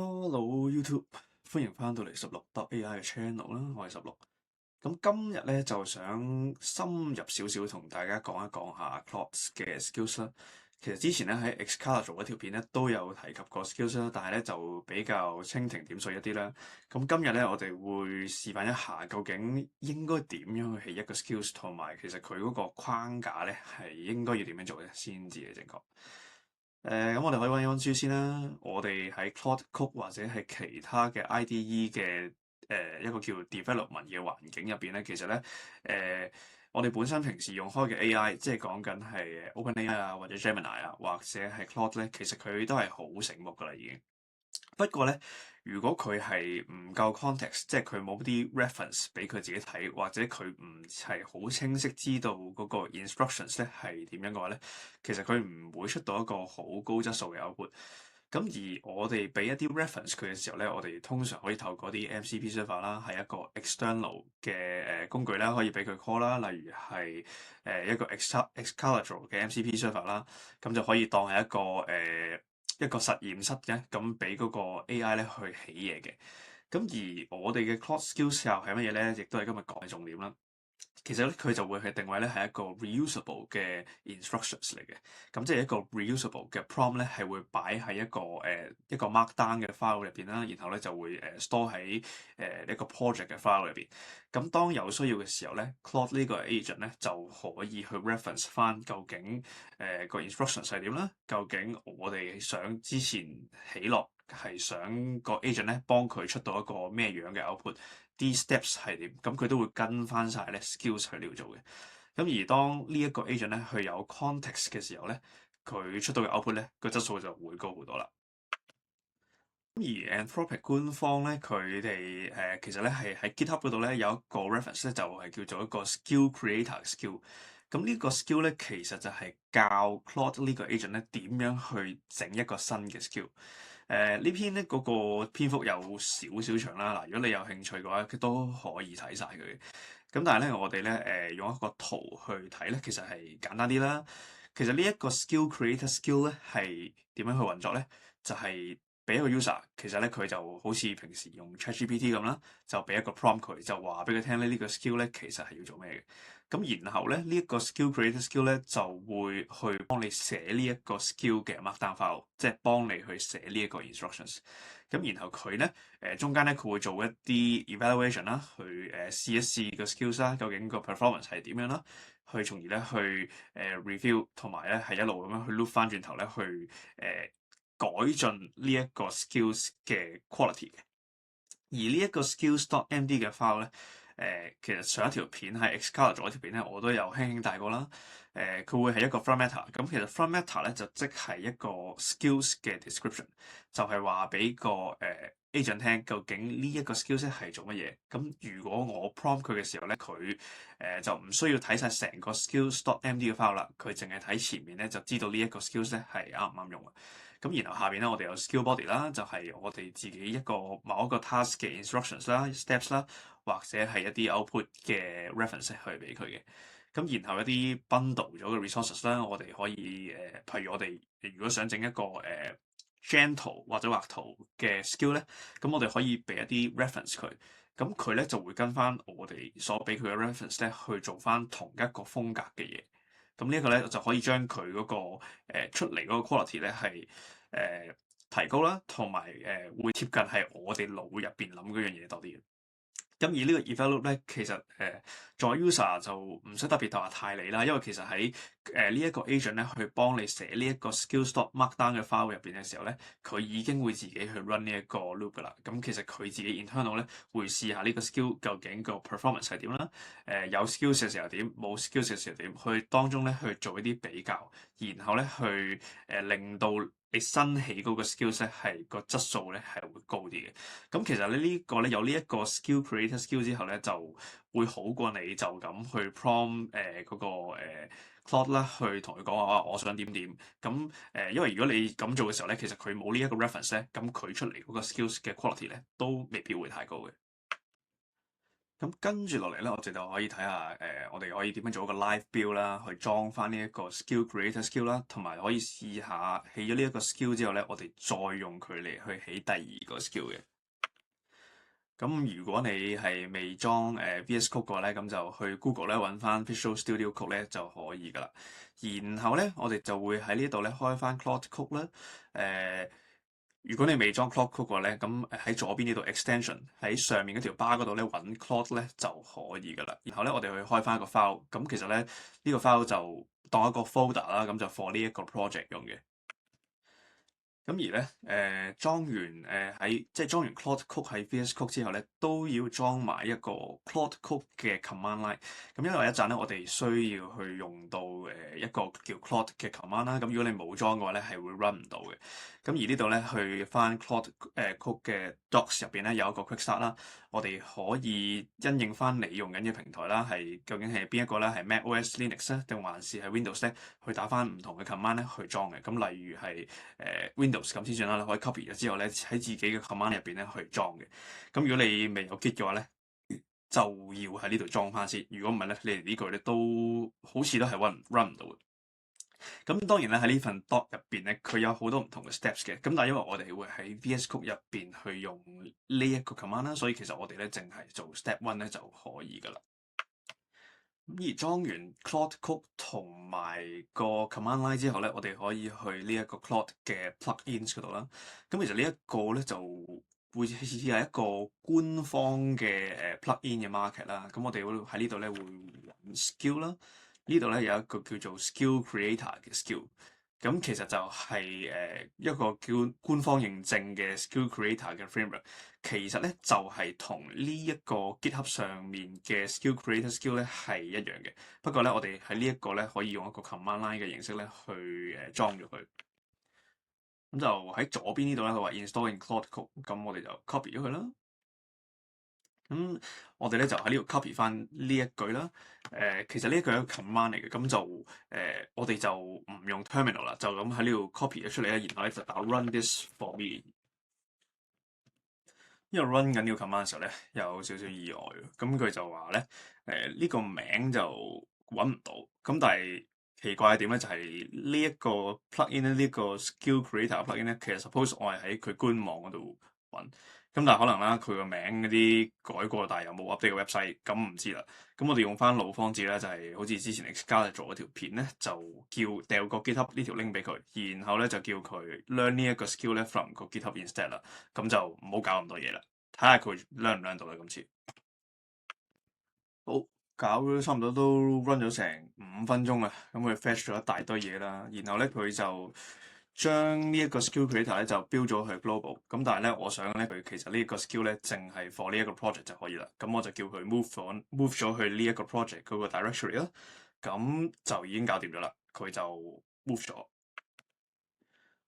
Hello YouTube，歡迎翻到嚟16.ai 嘅 channel 啦，我係16。咁今日咧就想深入少少同大家講一講下 Claude 嘅 skills 啦。其實之前咧喺 Excalibur 嗰條片咧都有提及過 skills 啦，但係咧就比較蜻蜓點水一啲啦。咁今日咧我哋會示範一下究竟應該點樣去起一個 skills，同埋其實佢嗰個框架咧係應該要點樣做嘅先至係正確。咁我哋可以溫一溫書先啦。我哋喺 Claude Code 或者係其他嘅 IDE 嘅一個叫 development 嘅環境入邊咧，其實咧我哋本身平時用開嘅 AI，即係講緊係 OpenAI 啊，或者 Gemini 啊，或者係 Claude 咧，其實佢都係好醒目噶啦已經。不過咧，如果佢係唔夠 context，即係佢冇啲 reference 俾佢自己睇，或者佢唔係好清晰知道嗰個 instructions 咧係點樣嘅話咧，其實佢唔會出到一個好高質素嘅 output。咁而我哋俾一啲 reference 佢嘅時候咧，我哋通常可以透過啲 MCP server 啦，係一個 external 嘅工具啦，可以俾佢 call 啦，例如係一個 Excalibur 嘅 MCP server 啦，咁就可以當係一個實驗室嘅，咁俾嗰個 AI 咧去起嘢嘅。咁而我哋嘅 Claude Skills 又係乜嘢咧？亦都係今日講嘅重點啦。其實咧，佢就會係定位咧係一個 reusable 嘅 instructions 嚟嘅。咁即係一個 reusable 嘅 prompt 咧，係會擺喺一個 markdown 嘅 file 入邊啦，然後咧就會store 喺一個 project 嘅 file 入邊。咁當有需要嘅時候咧，Claude 呢個 agent 咧就可以去 reference 翻究竟個 instructions 係點啦，究竟我哋想之前起落係想個 agent 咧幫佢出到一個咩樣嘅 output。啲 steps 係點，咁佢都會跟翻晒咧 skills 去料做嘅。咁而當呢一個 agent 咧佢有 context 嘅時候咧，佢出到嘅 output 咧個質素就會高好多啦。咁而 Anthropic 官方咧，佢哋其實咧係喺 GitHub 嗰度咧有一個 reference 咧，就係叫做一個 skill creator skill。咁呢個 skill 咧其實就係教 Claude 呢個 agent 咧點樣去整一個新嘅 skill。呢篇咧嗰個篇幅有少少長啦，嗱，如果你有興趣嘅話，佢都可以睇晒佢嘅。咁但係咧，我哋咧用一個圖去睇咧，其實係簡單啲啦。其實呢一個 skill creator skill 咧係點樣去運作咧？就係俾一個 user，其實咧佢就好似平時用 ChatGPT 咁啦，就俾一個 prompt 佢，就話俾佢聽咧呢個 skill 咧其實係要做咩嘅。咁然後咧呢一個 skill creator skill 咧就會去幫你寫呢一個 skill 嘅 markdown file，即係幫你去寫呢一個 instructions。咁然後佢咧中間咧佢會做一啲 evaluation 啦，去試一試個 skills 啦，究竟個 performance 係點樣啦，去從而咧去review 同埋咧係一路咁樣去 loop 翻轉頭咧去改進呢一個 skills 嘅 quality 嘅。而呢一個 skills.md 嘅 file 咧，其實上一條片係 Excalibur 嗰條片咧，我都有輕輕帶過啦。佢會係一個 from meta，咁其實 from meta 咧就即係一個 skills 嘅 description，就係話俾個agent 聽究竟呢一個 skills 係做乜嘢。咁如果我 prompt 佢嘅時候咧，佢就唔需要睇晒成個 skills.md 嘅 file 啦，佢淨係睇前面咧就知道呢一個 skills 咧係啱唔啱用啦。咁然後下邊咧，我哋有 skill body 啦，就係我哋自己某一個 task 嘅 instructions 啦、steps 啦，或者係一啲 output 嘅 reference 去俾佢嘅。咁然後一啲 bundle 咗嘅 resources 啦，我哋可以譬如我哋如果想整一個gentle 或者畫圖嘅 skill 咧，咁我哋可以俾一啲 reference 佢，咁佢咧就會跟翻我哋所俾佢嘅 reference 咧去做翻同一個風格嘅嘢。咁呢一個咧就可以將佢嗰個出嚟嗰個 quality 咧係提高啦，同埋會貼近係我哋腦入邊諗嗰樣嘢多啲嘅。咁而呢個 evaluate 咧，其實作為 user 就唔使特別話太理啦，因為其實喺呢一個 agent 咧去幫你寫呢一個 skills.markdown 嘅 file 入邊嘅時候咧，佢已經會自己去 run 呢一個 loop 噶啦。咁其實佢自己 internal 咧會試下呢個 skill 究竟個 performance 係點啦，有 skills 嘅時候點，冇 skills 嘅時候點，去當中咧去做一啲比較，然後咧去令到你新起嗰個 skills 咧係個質素咧係會高啲嘅。咁其實咧呢個咧有呢一個 skill creator skill 之後咧，就會好過你就咁去 prompt 嗰個Claude 啦，去同佢講話我想點點。咁因為如果你咁做嘅時候咧，其實佢冇呢一個 reference 咧，咁佢出嚟嗰個 skills 嘅 quality 咧都未必會太高嘅。咁跟住落嚟咧，我哋就可以睇下我哋可以點樣做一個 live build 啦，去裝翻呢一個 skill creator skill 啦，同埋可以試下起咗呢一個 skill 之後咧，我哋再用佢嚟去起第二個 skill 嘅。咁如果你係未裝VS Code 嘅話咧，咁就去 Google 咧揾翻 Visual Studio Code 咧就可以噶啦。然後咧，我哋就會喺呢度咧開翻 Claude Code 啦。如果你未裝 Claude Code 嘅話咧，咁喺左邊呢度 Extension 喺上面嗰條 bar 嗰度咧揾 Claude 咧就可以噶啦。然後咧，我哋去開翻一個 file。咁其實咧呢個 file 就當一個 folder 啦，咁就 for 呢一個 project 用嘅。咁而咧，裝完即係裝完 Claude Code 喺 VS Code 之後咧，都要裝埋一個 Claude Code 嘅 command line。咁因為一陣咧，我哋需要去用到一個叫 Claude 嘅 command 啦。咁如果你冇裝嘅話咧，係會 run 唔到嘅。咁而呢度咧，去翻 Claude Code 嘅 docs 入邊咧，有一個 quick start 啦。我哋可以因應翻你用緊嘅平台啦，係究竟係邊一個咧？係 MacOS Linux 咧，定還是係 Windows 咧？去打翻唔同嘅 command 咧去裝嘅。咁例如係Windows 咁先算啦，你可以 copy 咗之後咧，喺自己嘅 command 入邊咧去裝嘅。咁如果你未有 Git 嘅話咧，就要喺呢度裝翻先。如果唔係咧，你哋呢句咧都好似都係 run 唔到嘅。咁當然咧，喺呢份 doc 入邊咧，佢有好多唔同嘅 steps 嘅。咁但係因為我哋會喺 VS Code 入邊去用呢一個 command 啦，所以其實我哋咧淨係做 step 1咧就可以噶啦。咁而裝完 Claude Code 同埋個 command line 之後咧，我哋可以去呢一個 Claude 嘅 plugins 嗰度啦。咁其實呢一個咧就會係一個官方嘅plugin 嘅 market 啦。咁我哋會喺呢度咧會揾 skill 啦。呢度咧有一個叫做 skill creator 嘅 skill。咁其實就係一個叫官方認證嘅 skill creator 嘅 framework。其實咧就係同呢一個 GitHub 上面嘅 skill creator skill 咧係一樣嘅。不過咧，我哋喺呢一個咧可以用一個 command line 嘅形式咧去裝咗佢。咁就喺左邊呢度咧，佢話 install in Claude Code，咁我哋就 copy 咗佢啦。咁我哋咧就喺呢度 copy 翻呢一句啦。其實呢一句係一個 command 嚟嘅，咁就我哋就唔用 terminal 啦，就咁喺呢度 copy 咗出嚟咧，然後咧就打 run this for me。因為 run 緊呢個 command 嘅時候咧，有少少意外嘅。咁佢就話咧，呢個名就揾唔到。咁但係奇怪嘅點咧，就係呢一個 plugin 咧，呢個 skill creator plugin 咧，其實 suppose 我係喺佢官網嗰度揾。咁但係可能啦，佢個名嗰啲改過，但係又冇 update 個 website，咁唔知啦。咁我哋用翻老方子咧，就係好似之前 Xcar 做嗰條片咧，就叫掉個 GitHub 呢條 link 俾佢，然後咧就叫佢 learn 呢一個 skill 咧 from 個 GitHub instead 啦。咁就唔好搞咁多嘢啦，睇下佢 learn 唔 learn 到啦今次。好，搞咗差唔多都 run 咗成5分鐘啦，咁佢 fetch 咗一大堆嘢啦，然後咧佢就將呢一個 skill creator 咧就標咗去 global，咁但係咧我想咧佢其實呢一個 skill 咧淨係 for 呢一個 project 就可以啦，咁我就叫佢 move 咗去呢一個 project 嗰個 directory 啦，咁就已經搞掂咗啦，佢就 move 咗。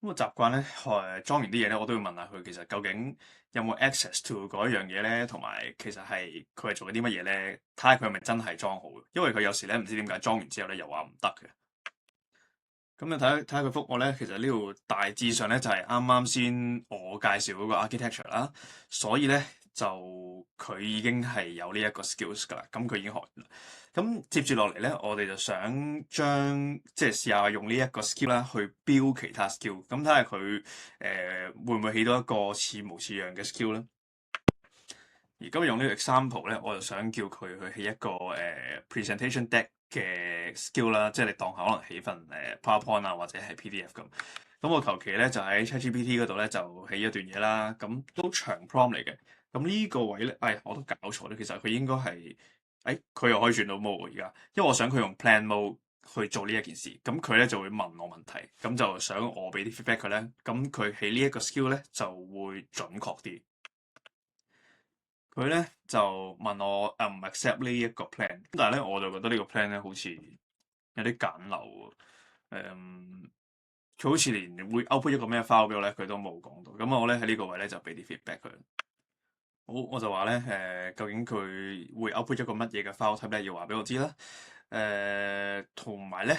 咁個習慣咧，裝完啲嘢咧，我都會問下佢其實究竟有冇 access to 嗰一樣嘢咧，同埋其實係佢係做緊啲乜嘢咧？睇下佢係咪真係裝好嘅，因為佢有時咧唔知點解裝完之後咧又話唔得嘅。咁你睇下佢覆我咧，其實呢度大致上咧就係啱啱先我介紹嗰個 architecture 啦，所以咧就佢已經係有呢一個 skills 㗎啦，咁佢已經學完啦。咁接住落嚟咧，我哋就想將即係試下用呢一個 skill 啦，去 build 其他 skill，咁睇下佢會唔會起到一個似模似樣嘅 skill 咧？而今日用呢個 example 咧，我就想叫佢去起一個presentation deck 嘅 skill 啦，即係你當可能起份PowerPoint 啊，或者係 PDF 咁。咁我求其咧就喺 ChatGPT 嗰度咧就起一段嘢啦，咁都長 prompt 嚟嘅。咁呢個位咧，我都搞錯咗，其實佢應該係，佢又可以轉到 mode 而家，因為我想佢用 plan mode 去做呢一件事，咁佢咧就會問我問題，咁就想我俾啲 feedback 佢咧，咁佢起呢一個 skill 咧就會準確啲。佢咧就問我唔 accept 呢一個 plan，但係咧我就覺得呢個 plan 咧好似有啲簡陋喎。佢好似連會 output 一個咩 file 俾我咧，佢都冇講到。咁我咧喺呢個位咧就俾啲 feedback 佢。好，我就話咧究竟佢會 output 一個乜嘢嘅 file type 咧，要話俾我知啦。同埋咧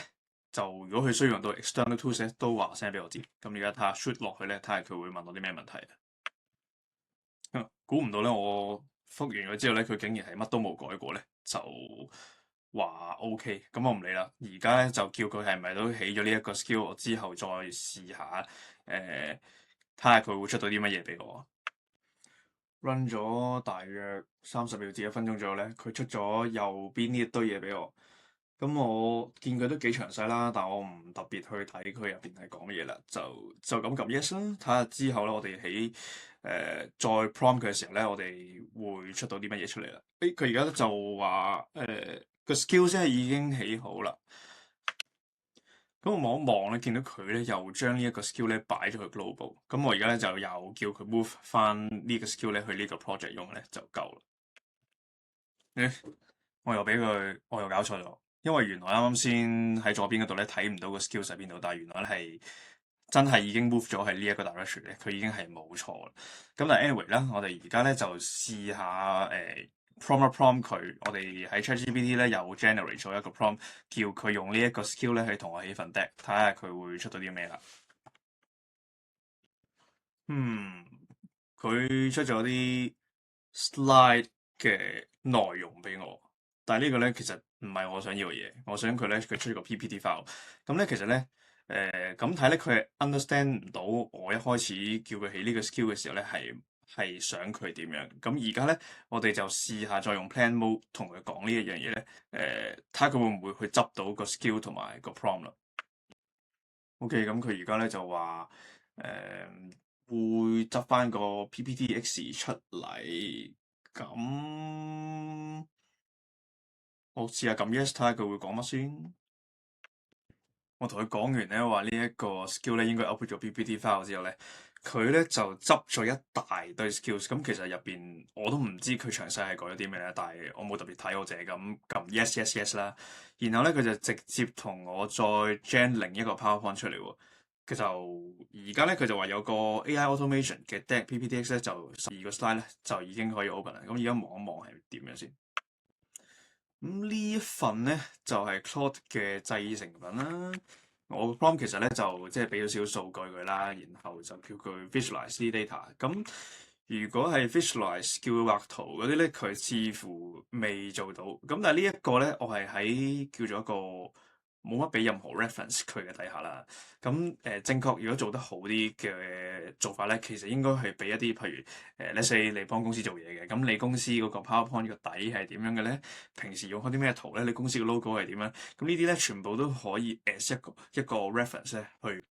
就如果佢需要用到 external tools 咧，都話聲俾我知。咁而家睇下 shoot 落去咧，睇下佢會問我啲咩問題。估唔到咧，我覆完咗之後咧，佢竟然係乜都冇改過咧，就話 OK，咁我唔理啦。而家咧就叫佢係咪都起咗呢一個 skill，我之後再試下睇下佢會出到啲乜嘢俾我。run 咗大約30秒至1分鐘左右咧，佢出咗右邊呢一堆嘢俾我。咁我見佢都幾詳細啦，但我唔特別去睇佢入邊係講乜嘢啦，就咁撳 yes 啦，睇下之後咧，我哋喺再 prompt 佢嘅時候咧，我哋會出到啲乜嘢出嚟啦。佢而家就話個 skill 先係已經起好啦。咁我望一望咧，見到佢咧又將呢一個 skill 咧擺咗去 global。咁我而家咧就又叫佢 move 翻呢個 skill 咧去呢個 project 用咧就夠啦。我又俾佢，我又搞錯咗，因為原來啱啱先喺左邊嗰度咧睇唔到個 skill 喺邊度，但係原來咧係真係已經 move 咗喺呢一個 direction 咧，佢已經係冇錯啦。咁但係 anyway 啦，我哋而家咧就試下prompt 佢，我哋喺 ChatGPT 咧又 generate 咗一個 prompt，叫佢用呢一個 skill 咧去同我起份 deck，睇下佢會出到啲咩啦。佢出咗啲 slide 嘅內容俾我，但係呢個咧其實唔係我想要嘅嘢，我想佢出個 PPT file。咁咧其實咧咁睇咧佢係 understand 唔到我一開始叫佢起呢個 skill 嘅時候咧係想佢點樣。咁而家咧我哋就試下再用 plan mode 同佢講呢一樣嘢咧，睇下佢會唔會去執到個 skill 同埋個 prompt 啦。OK，咁佢而家咧就話會執翻個 PPTX 出嚟，咁我試下撳 yes 睇下佢會講乜先。我同佢講完咧話呢一個 skill 咧應該 output 咗 PPT file 之後咧，佢咧就執咗一大堆 skills。咁其實入邊我都唔知佢詳細係改咗啲咩咧，但係我冇特別睇，我淨係咁撳 yes yes yes 啦。然後咧佢就直接同我再 gen 另一個 PowerPoint 出嚟喎。佢就而家咧佢就話有個 AI automation 嘅 deck PPTX 咧就12個 slide 咧就已經可以 open 啦。咁而家望一望係點樣先？咁呢一份咧就係 Claude 嘅製成品啦。我個 prompt 其實咧就即係俾咗少少數據佢啦，然後就叫佢 visualize 啲 data。咁如果係 visualize 叫佢畫圖嗰啲咧，佢似乎未做到。咁但係呢一個咧，我係喺叫做一個冇乜俾任何 reference 佢嘅底下啦。咁正確如果做得好啲嘅做法咧，其實應該係俾一啲譬如let's say 你幫公司做嘢嘅，咁你公司嗰個 PowerPoint 個底係點樣嘅咧？平時用開啲咩圖咧？你公司嘅 logo 係點樣？咁呢啲咧全部都可以 as 一個 reference 咧去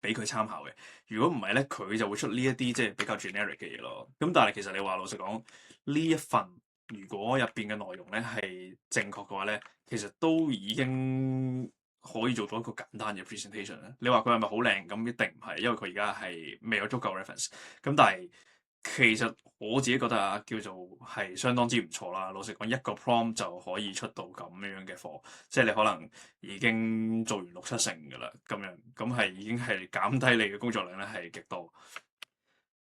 俾佢參考嘅。如果唔係咧，佢就會出呢一啲即係比較 generic 嘅嘢咯。咁但係其實你話老實講，呢一份如果入邊嘅內容咧係正確嘅話咧，其實都已經可以做到一個簡單嘅 presentation 啦。你話佢係咪好靚？咁一定唔係，因為佢而家係未有足夠 reference。咁但係其實我自己覺得啊，叫做係相當之唔錯啦。老實講，一個 prompt 就可以出到咁樣嘅貨，即係你可能已經做完6、7成㗎啦，咁樣咁係已經係減低你嘅工作量咧係極多。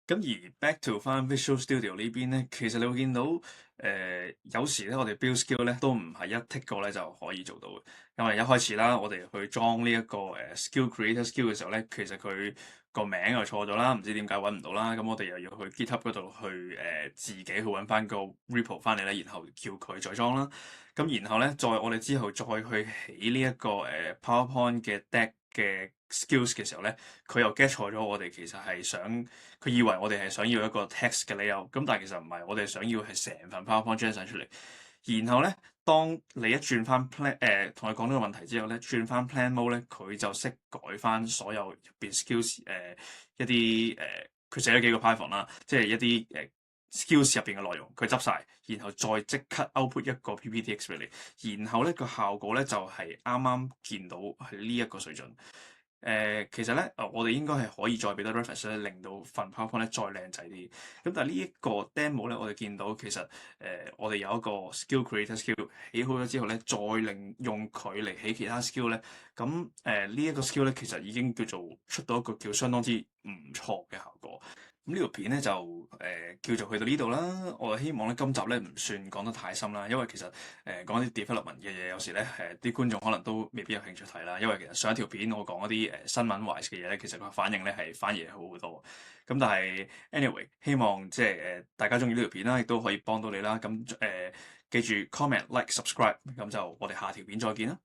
咁而 back to 翻 Visual Studio 呢邊咧，其實你會見到有時咧我哋 build skill 咧都唔係一 tick 過咧就可以做到嘅。因為一開始啦，我哋去裝呢一個skill creator skill 嘅時候咧，其實佢個名又錯咗啦，唔知點解揾唔到啦。咁我哋又要去 GitHub 嗰度去自己去揾翻個 repo 翻嚟咧，然後叫佢再裝啦。咁然後咧，我哋之後再去起呢一個PowerPoint 嘅 deck 嘅 skills 嘅時候咧，佢又 get 錯咗。我哋其實係想佢以為我哋係想要一個 text 嘅 layout，咁但係其實唔係，我哋想要係成份 PowerPoint 張晒出嚟。然後咧，當你一轉翻 plan 同佢講呢個問題之後咧，轉翻 plan mode 咧，佢就識改翻所有入邊 skills 一啲佢寫咗幾個 Python 啦，即係一啲skills 入邊嘅內容，佢執晒，然後再即刻 output 一個 PPTX 俾你，然後咧個效果咧就係啱啱見到係呢一個水準。其實咧，我哋應該係可以再俾多 reference 咧，令到份 PowerPoint 咧再靚仔啲。咁但係呢一個 demo 咧，我哋見到其實我哋有一個 skill creator skill 起好咗之後咧，再用佢嚟起其他 skill 咧，咁呢一個 skill 咧，其實已經叫做出到一個叫相當之唔錯嘅效果。咁呢條片咧就叫做去到呢度啦。我希望咧今集咧唔算講得太深啦，因為其實講啲 development 嘅嘢，有時咧啲觀眾可能都未必有興趣睇啦。因為其實上一條片我講一啲新聞 wise 嘅嘢咧，其實個反應咧係反而係好好多。咁但係 anyway，希望即係大家中意呢條片啦，亦都可以幫到你啦。咁記住 comment、like、subscribe，咁就我哋下條片再見啦。